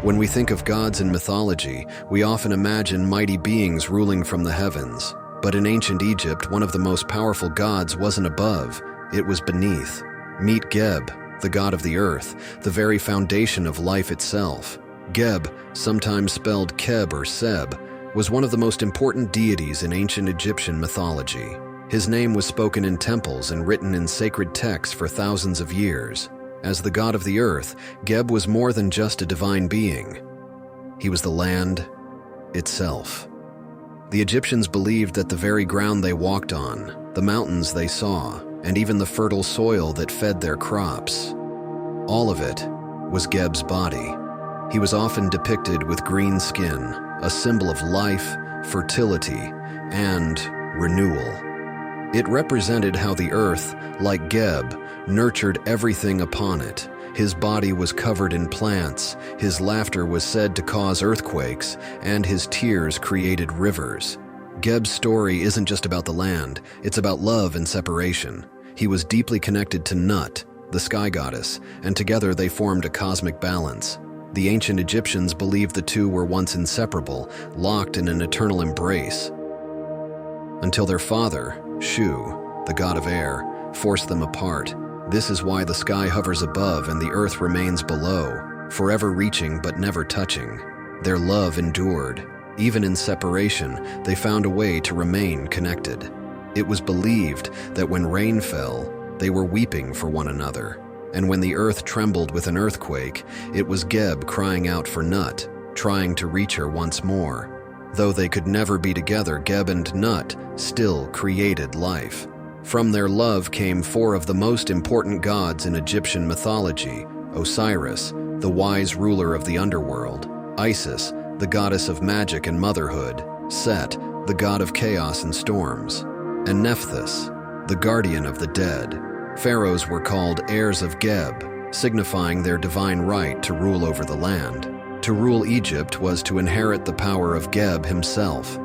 When we think of gods in mythology, we often imagine mighty beings ruling from the heavens. But in ancient Egypt, one of the most powerful gods wasn't above, it was beneath. Meet Geb, the god of the earth, the very foundation of life itself. Geb, sometimes spelled Keb or Seb, was one of the most important deities in ancient Egyptian mythology. His name was spoken in temples and written in sacred texts for thousands of years. As the god of the earth, Geb was more than just a divine being. He was the land itself. The Egyptians believed that the very ground they walked on, the mountains they saw, and even the fertile soil that fed their crops, all of it was Geb's body. He was often depicted with green skin, a symbol of life, fertility, and renewal. It represented how the earth, like Geb, nurtured everything upon it. His body was covered in plants, his laughter was said to cause earthquakes, and his tears created rivers. Geb's story isn't just about the land, it's about love and separation. He was deeply connected to Nut, the sky goddess, and together they formed a cosmic balance. The ancient Egyptians believed the two were once inseparable, locked in an eternal embrace, until their father, Shu, the god of air, forced them apart. This is why the sky hovers above and the earth remains below, forever reaching but never touching. Their love endured. Even in separation, they found a way to remain connected. It was believed that when rain fell, they were weeping for one another. And when the earth trembled with an earthquake, it was Geb crying out for Nut, trying to reach her once more. Though they could never be together, Geb and Nut still created life. From their love came four of the most important gods in Egyptian mythology: Osiris, the wise ruler of the underworld; Isis, the goddess of magic and motherhood; Set, the god of chaos and storms; and Nephthys, the guardian of the dead. Pharaohs were called heirs of Geb, signifying their divine right to rule over the land. To rule Egypt was to inherit the power of Geb himself.